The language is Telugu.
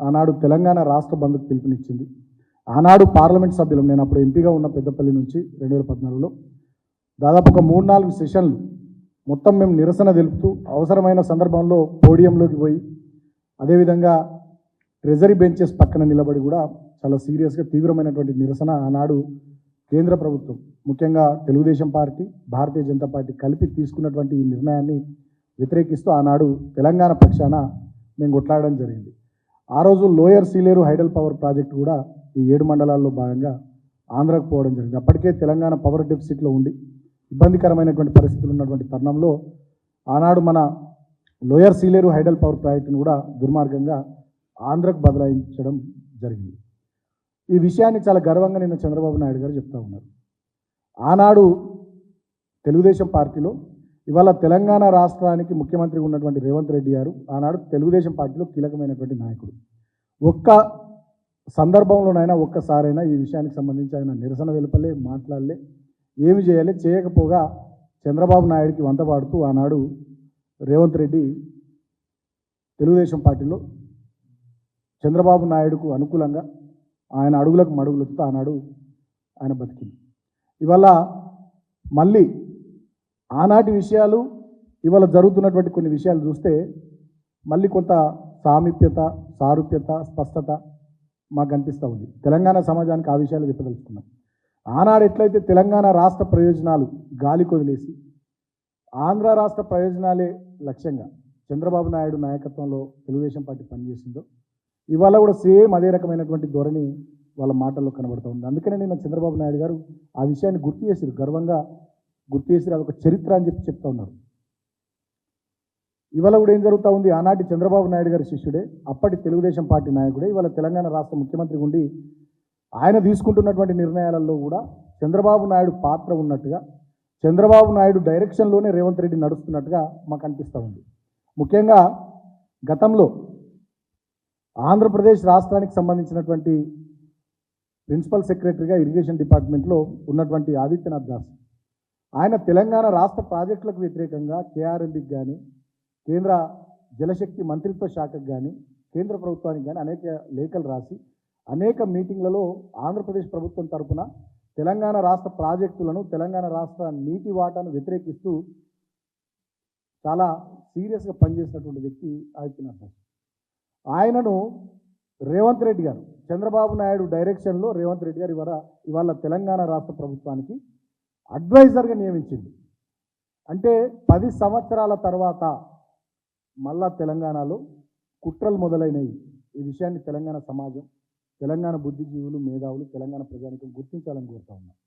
ఆనాడు తెలంగాణ రాష్ట్ర బంద్కు పిలుపునిచ్చింది. ఆనాడు పార్లమెంట్ సభ్యులు, నేను అప్పుడు ఎంపీగా ఉన్న పెద్దపల్లి నుంచి 2014లో దాదాపు ఒక 3-4 సెషన్లు మొత్తం మేము నిరసన తెలుపుతూ అవసరమైన సందర్భంలో పోడియంలోకి పోయి అదేవిధంగా ట్రెజరీ బెంచెస్ పక్కన నిలబడి కూడా చాలా సీరియస్గా తీవ్రమైనటువంటి నిరసన ఆనాడు కేంద్ర ప్రభుత్వం, ముఖ్యంగా తెలుగుదేశం పార్టీ, భారతీయ జనతా పార్టీ కలిపి తీసుకున్నటువంటి ఈ నిర్ణయాన్ని వ్యతిరేకిస్తూ ఆనాడు తెలంగాణ పక్షాన మేము కొట్లాడడం జరిగింది. ఆ రోజు lower Sileru hydel power project కూడా ఈ 7 మండలాల్లో భాగంగా ఆంధ్రాకు పోవడం జరిగింది. అప్పటికే తెలంగాణ పవర్ డెఫిసిట్లో ఉండి ఇబ్బందికరమైనటువంటి పరిస్థితులు ఉన్నటువంటి తరుణంలో ఆనాడు మన లోయర్ సీలేరు హైడల్ పవర్ ప్రాజెక్టును కూడా దుర్మార్గంగా ఆంధ్రకు బదలాయించడం జరిగింది. ఈ విషయాన్ని చాలా గర్వంగా నిన్న చంద్రబాబు నాయుడు గారు చెప్తా ఉన్నారు. ఆనాడు తెలుగుదేశం పార్టీలో, ఇవాళ తెలంగాణ రాష్ట్రానికి ముఖ్యమంత్రిగా ఉన్నటువంటి రేవంత్ రెడ్డి గారు ఆనాడు తెలుగుదేశం పార్టీలో కీలకమైనటువంటి నాయకుడు. ఒక్క సందర్భంలోనైనా ఒక్కసారైనా ఈ విషయానికి సంబంధించి ఆయన నిరసన వెలుపలే, మాట్లాడలే, ఏమి చేయాలి, చేయకపోగా చంద్రబాబు నాయుడికి వంత పాడుతూ ఆనాడు రేవంత్ రెడ్డి తెలుగుదేశం పార్టీలో చంద్రబాబు నాయుడుకు అనుకూలంగా ఆయన అడుగులకు మడుగులతో ఆనాడు ఆయన బతికింది. ఇవాళ మళ్ళీ ఆనాటి విషయాలు, ఇవాళ జరుగుతున్నటువంటి కొన్ని విషయాలు చూస్తే మళ్ళీ కొంత సామీప్యత, సారూప్యత, స్పష్టత మాకు అనిపిస్తూ ఉంది. తెలంగాణ సమాజానికి ఆ విషయాలు చెప్పదలుచుకున్నాం. ఆనాడు ఎట్లయితే తెలంగాణ రాష్ట్ర ప్రయోజనాలు గాలి కొదిలేసి ఆంధ్ర రాష్ట్ర ప్రయోజనాలే లక్ష్యంగా చంద్రబాబు నాయుడు నాయకత్వంలో తెలుగుదేశం పార్టీ పనిచేసిందో, ఇవాళ కూడా సేమ్ అదే రకమైనటువంటి ధోరణి వాళ్ళ మాటల్లో కనబడుతూ ఉంది. అందుకనే నిన్న చంద్రబాబు నాయుడు గారు ఆ విషయాన్ని గుర్తు చేశారు, గర్వంగా గుర్తు చేసి అదొక చరిత్ర అని చెప్పి చెప్తా ఉన్నారు. ఇవాళ కూడా ఏం జరుగుతూ ఉంది, ఆనాటి చంద్రబాబు నాయుడు గారి శిష్యుడే, అప్పటి తెలుగుదేశం పార్టీ నాయకుడే, ఇవాళ తెలంగాణ రాష్ట్ర ముఖ్యమంత్రి ఉండి ఆయన తీసుకుంటున్నటువంటి నిర్ణయాలలో కూడా చంద్రబాబు నాయుడు పాత్ర ఉన్నట్టుగా, చంద్రబాబు నాయుడు డైరెక్షన్లోనే రేవంత్ రెడ్డి నడుస్తున్నట్టుగా మాకు అనిపిస్తూ ఉంది. ముఖ్యంగా గతంలో ఆంధ్రప్రదేశ్ రాష్ట్రానికి సంబంధించినటువంటి ప్రిన్సిపల్ సెక్రటరీగా ఇరిగేషన్ డిపార్ట్మెంట్లో ఉన్నటువంటి ఆదిత్యనాథ్ దాస్, ఆయన తెలంగాణ రాష్ట్ర ప్రాజెక్టులకు వ్యతిరేకంగా కేఆర్ఎంబికి కానీ, కేంద్ర జలశక్తి మంత్రిత్వ శాఖకు కానీ, కేంద్ర ప్రభుత్వానికి కానీ అనేక లేఖలు రాసి అనేక మీటింగ్లలో ఆంధ్రప్రదేశ్ ప్రభుత్వం తరఫున తెలంగాణ రాష్ట్ర ప్రాజెక్టులను, తెలంగాణ రాష్ట్ర నీటి వాటాను వ్యతిరేకిస్తూ చాలా సీరియస్గా పనిచేసినటువంటి వ్యక్తి ఆదిత్యనాథ్ దాస్. ఆయనను రేవంత్ రెడ్డి గారు, చంద్రబాబు నాయుడు డైరెక్షన్లో రేవంత్ రెడ్డి గారు ఇవాళ తెలంగాణ రాష్ట్ర ప్రభుత్వానికి అడ్వైజర్గా నియమించింది. అంటే 10 సంవత్సరాల తర్వాత మళ్ళా తెలంగాణలో కుట్రలు మొదలైనవి. ఈ విషయాన్ని తెలంగాణ సమాజం, తెలంగాణ బుద్ధిజీవులు, మేధావులు, తెలంగాణ ప్రజానికం గుర్తించాలని కోరుతా ఉన్నారు.